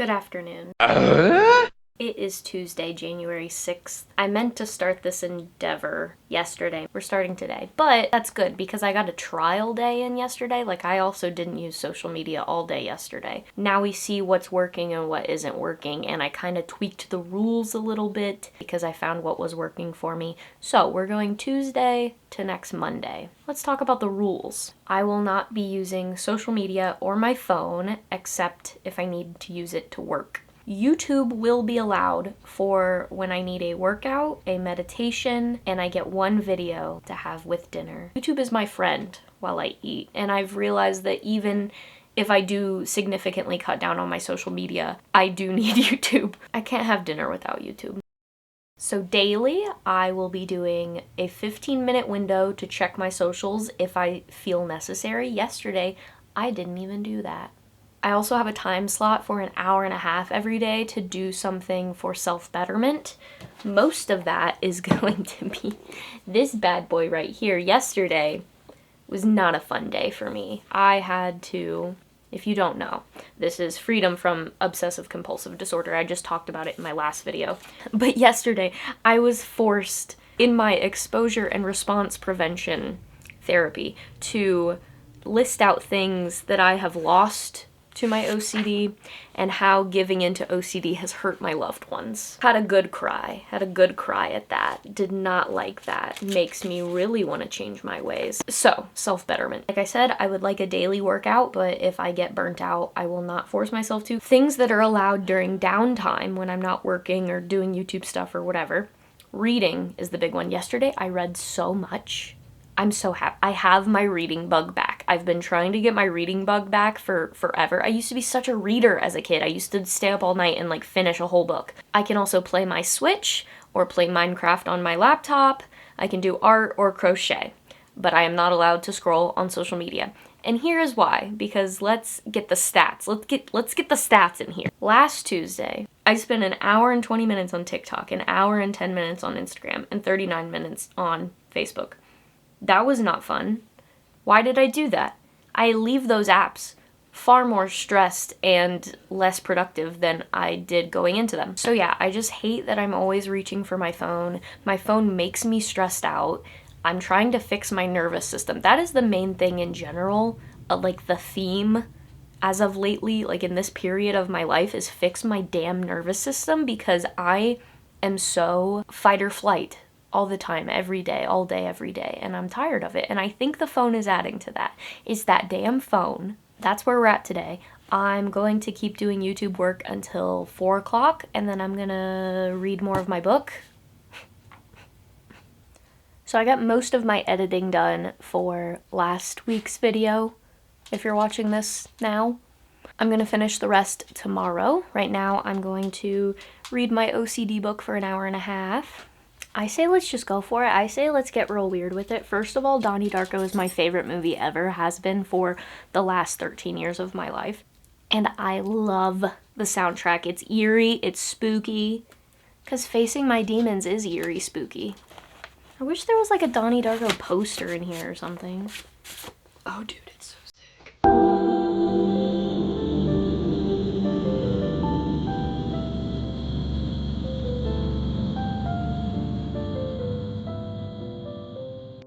Good afternoon. It is Tuesday, January 6th. I meant to start this endeavor yesterday. We're starting today, but that's good because I got a trial day in yesterday. Like, I also didn't use social media all day yesterday. Now we see what's working and what isn't working, and I kind of tweaked the rules a little bit because I found what was working for me. So we're going Tuesday to next Monday. Let's talk about the rules. I will not be using social media or my phone except if I need to use it to work. YouTube will be allowed for when I need a workout, a meditation, and I get one video to have with dinner. YouTube is my friend while I eat, and I've realized that even if I do significantly cut down on my social media, I do need YouTube. I can't have dinner without YouTube. So daily, I will be doing a 15-minute window to check my socials if I feel necessary. Yesterday, I didn't even do that. I also have a time slot for an hour and a half every day to do something for self-betterment. Most of that is going to be this bad boy right here. Yesterday was not a fun day for me. I had to, if you don't know, this is freedom from obsessive compulsive disorder. I just talked about it in my last video. But yesterday, I was forced in my exposure and response prevention therapy to list out things that I have lost to my OCD and how giving into OCD has hurt my loved ones. Had a good cry at that. Did not like that. Makes me really want to change my ways. So, self-betterment. Like I said, I would like a daily workout, but if I get burnt out, I will not force myself to. Things that are allowed during downtime when I'm not working or doing YouTube stuff or whatever. Reading is the big one. Yesterday, I read so much. I'm so happy. I have my reading bug back. I've been trying to get my reading bug back for forever. I used to be such a reader as a kid. I used to stay up all night and like finish a whole book. I can also play my Switch or play Minecraft on my laptop. I can do art or crochet, but I am not allowed to scroll on social media. And here is why, because let's get the stats. Let's get the stats in here. Last Tuesday, I spent an hour and 20 minutes on TikTok, an hour and 10 minutes on Instagram, and 39 minutes on Facebook. That was not fun. Why did I do that? I leave those apps far more stressed and less productive than I did going into them. So yeah, I just hate that I'm always reaching for my phone. My phone makes me stressed out. I'm trying to fix my nervous system. That is the main thing in general, like the theme as of lately, like in this period of my life, is fix my damn nervous system because I am so fight or flight all the time, every day, all day, every day, and I'm tired of it. And I think the phone is adding to that. It's that damn phone. That's where we're at today. I'm going to keep doing YouTube work until 4 o'clock, and then I'm gonna read more of my book. So I got most of my editing done for last week's video, if you're watching this now. I'm gonna finish the rest tomorrow. Right now, I'm going to read my OCD book for an hour and a half. I say let's just go for it. I say let's get real weird with it. First of all, Donnie Darko is my favorite movie ever, has been for the last 13 years of my life. And I love the soundtrack. It's eerie, it's spooky, because Facing My Demons is eerie, spooky. I wish there was like a Donnie Darko poster in here or something. Oh dude, it's so sick.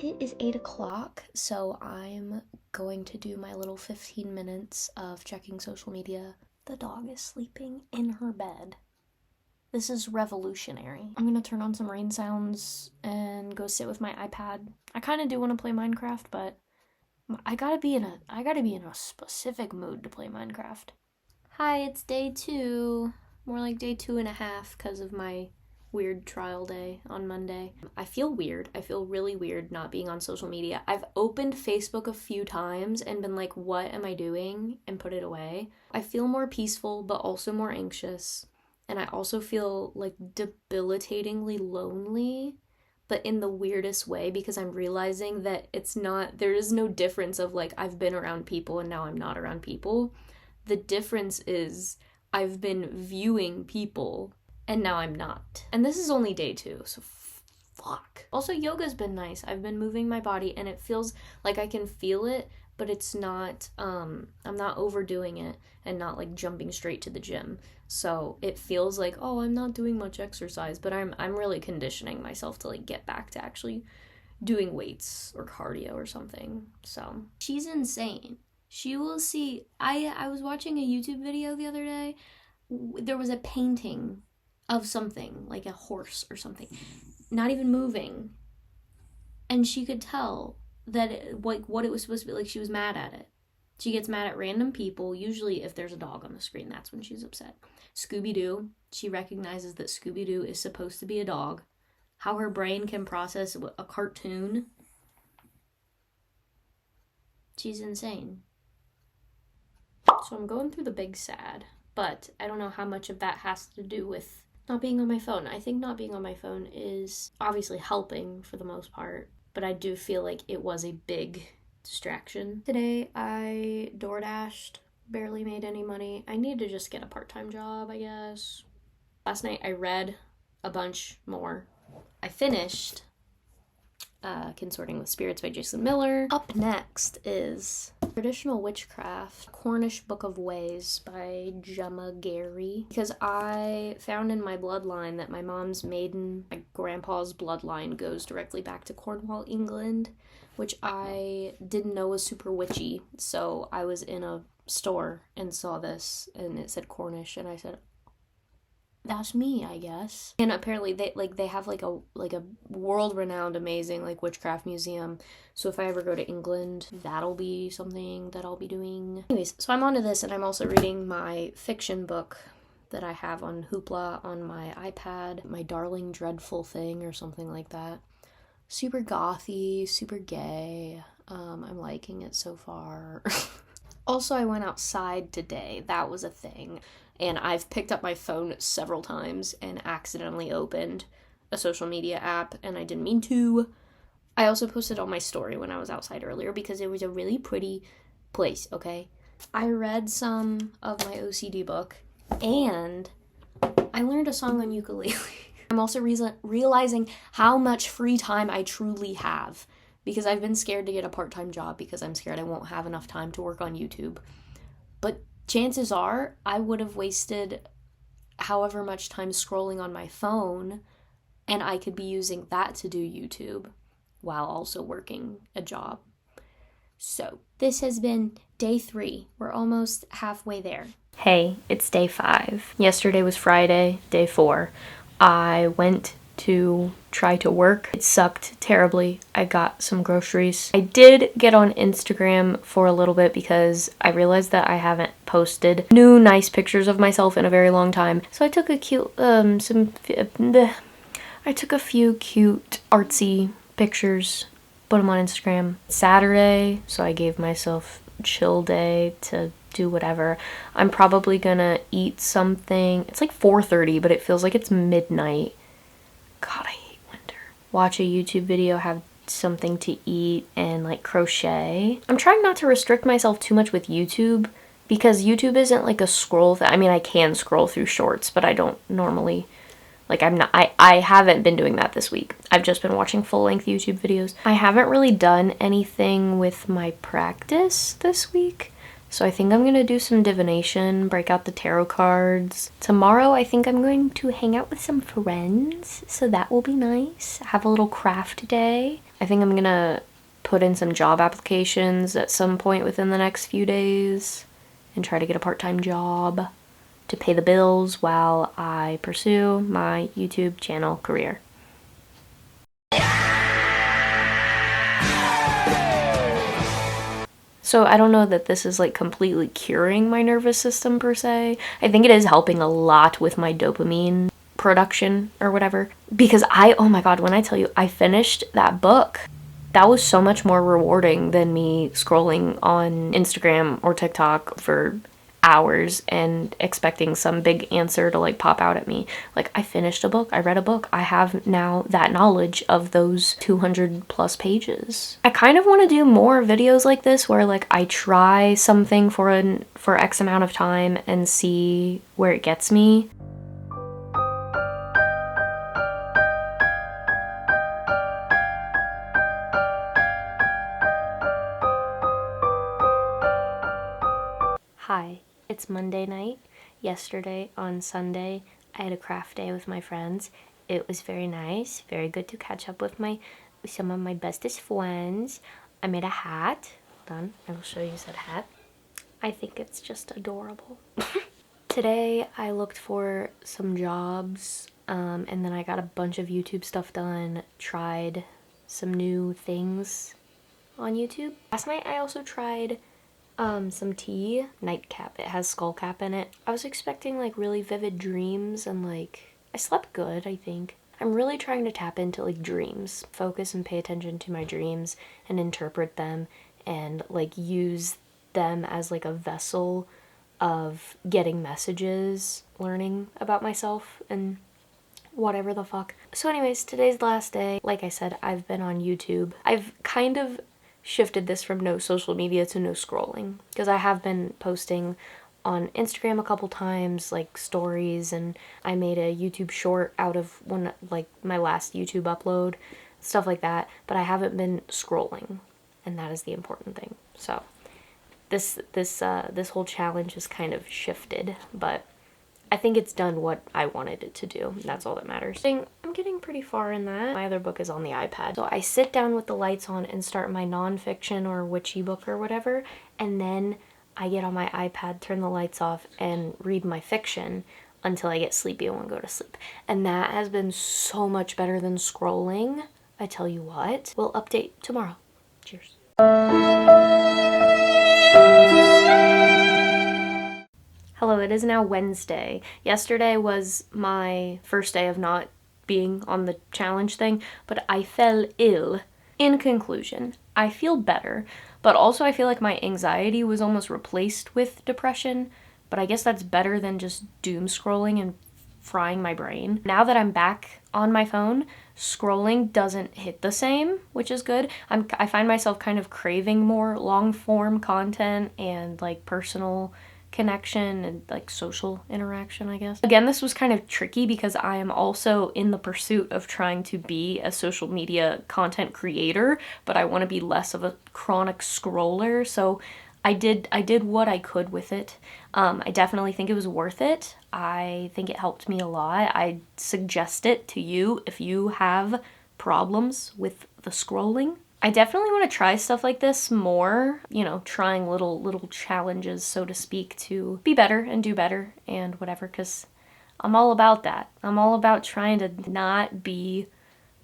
It is 8 o'clock, so I'm going to do my little 15 minutes of checking social media. The dog is sleeping in her bed. This is revolutionary. I'm gonna turn on some rain sounds and go sit with my iPad. I kind of do want to play Minecraft, but I gotta be in a specific mood to play Minecraft. Hi, it's day 2. More like day 2.5 because of my weird trial day on Monday. I feel weird. I feel really weird not being on social media. I've opened Facebook a few times and been like, what am I doing? And put it away. I feel more peaceful, but also more anxious. And I also feel like debilitatingly lonely, but in the weirdest way because I'm realizing that there is no difference of like, I've been around people and now I'm not around people. The difference is I've been viewing people and now I'm not. And this is only day 2, so fuck. Also, yoga's been nice. I've been moving my body and it feels like I can feel it but it's not, I'm not overdoing it and not like jumping straight to the gym. So it feels like, oh, I'm not doing much exercise, but I'm really conditioning myself to like get back to actually doing weights or cardio or something. So she's insane. She will see. I was watching a YouTube video the other day. There was a painting of something, like a horse or something, not even moving. And she could tell that what it was supposed to be. Like, she was mad at it. She gets mad at random people. Usually if there's a dog on the screen, that's when she's upset. Scooby-Doo, she recognizes that Scooby-Doo is supposed to be a dog. How her brain can process a cartoon. She's insane. So I'm going through the big sad, but I don't know how much of that has to do with not being on my phone. I think not being on my phone is obviously helping for the most part, but I do feel like it was a big distraction. Today I DoorDashed, barely made any money. I need to just get a part-time job, I guess. Last night I read a bunch more. I finished Consorting with Spirits by Jason Miller. Up next is Traditional Witchcraft, Cornish Book of Ways by Gemma Gary. Because I found in my bloodline that my mom's maiden, my grandpa's bloodline goes directly back to Cornwall, England, which I didn't know was super witchy. So I was in a store and saw this and it said Cornish and I said, that's me, I guess. And apparently they have like a world-renowned amazing like witchcraft museum. So if I ever go to England, that'll be something that I'll be doing. Anyways, so I'm onto this and I'm also reading my fiction book that I have on Hoopla on my iPad, My Darling Dreadful Thing or something like that. Super gothy, super gay. I'm liking it so far. Also, I went outside today. That was a thing. And I've picked up my phone several times and accidentally opened a social media app, and I didn't mean to. I also posted on my story when I was outside earlier because it was a really pretty place, okay? I read some of my OCD book, and I learned a song on ukulele. I'm also realizing how much free time I truly have because I've been scared to get a part-time job because I'm scared I won't have enough time to work on YouTube. But chances are I would have wasted however much time scrolling on my phone, and I could be using that to do YouTube while also working a job. So this has been day 3. We're almost halfway there. Hey, it's day 5. Yesterday was Friday, day 4. I went to try to work. It sucked terribly. I got some groceries. I did get on Instagram for a little bit because I realized that I haven't posted new nice pictures of myself in a very long time. So I took a cute, I took a few cute artsy pictures, put them on Instagram. Saturday, so I gave myself a chill day to do whatever. I'm probably gonna eat something. It's like 4:30, but it feels like it's midnight. God, I hate winter. Watch a YouTube video, have something to eat, and like crochet. I'm trying not to restrict myself too much with YouTube because YouTube isn't like a scroll I mean, I can scroll through shorts, but I don't normally, like I haven't been doing that this week. I've just been watching full-length YouTube videos. I haven't really done anything with my practice this week. So I think I'm going to do some divination, break out the tarot cards. Tomorrow I think I'm going to hang out with some friends, so that will be nice. Have a little craft day. I think I'm going to put in some job applications at some point within the next few days and try to get a part-time job to pay the bills while I pursue my YouTube channel career. So I don't know that this is like completely curing my nervous system per se. I think it is helping a lot with my dopamine production or whatever. Because oh my god, when I tell you I finished that book, that was so much more rewarding than me scrolling on Instagram or TikTok for hours and expecting some big answer to like pop out at me. Like, I finished a book, I read a book, I have now that knowledge of those 200 plus pages. I kind of want to do more videos like this where like I try something for X amount of time and see where it gets me. Sunday night. Yesterday on Sunday, I had a craft day with my friends. It was very nice, very good to catch up with some of my bestest friends. I made a hat. Hold on, I will show you said hat. I think it's just adorable. Today I looked for some jobs, and then I got a bunch of YouTube stuff done, tried some new things on YouTube. Last night I also tried some tea, nightcap. It has skullcap in it. I was expecting like really vivid dreams and like, I slept good, I think. I'm really trying to tap into like dreams, focus and pay attention to my dreams and interpret them and like use them as like a vessel of getting messages, learning about myself and whatever the fuck. So anyways, today's the last day. Like I said, I've been on YouTube. I've kind of shifted this from no social media to no scrolling because I have been posting on Instagram a couple times, like stories, and I made a YouTube short out of one, like my last YouTube upload, stuff like that, but I haven't been scrolling, and that is the important thing. So this whole challenge has kind of shifted, but I think it's done what I wanted it to do. That's all that matters. I'm getting pretty far in that. My other book is on the iPad. So I sit down with the lights on and start my nonfiction or witchy book or whatever, and then I get on my iPad, turn the lights off, and read my fiction until I get sleepy and want to go to sleep. And that has been so much better than scrolling. I tell you what. We'll update tomorrow. Cheers. Hello, it is now Wednesday. Yesterday was my first day of not being on the challenge thing, but I fell ill. In conclusion, I feel better, but also I feel like my anxiety was almost replaced with depression, but I guess that's better than just doom scrolling and frying my brain. Now that I'm back on my phone, scrolling doesn't hit the same, which is good. I find myself kind of craving more long-form content and like personal connection and like social interaction, I guess. Again, this was kind of tricky because I am also in the pursuit of trying to be a social media content creator, but I want to be less of a chronic scroller, so I did what I could with it. I definitely think it was worth it. I think it helped me a lot. I suggest it to you if you have problems with the scrolling. I definitely want to try stuff like this more, you know, trying little challenges, so to speak, to be better and do better and whatever, because I'm all about that. I'm all about trying to not be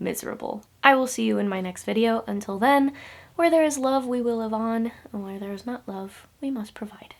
miserable. I will see you in my next video. Until then, where there is love, we will live on, and where there is not love, we must provide it.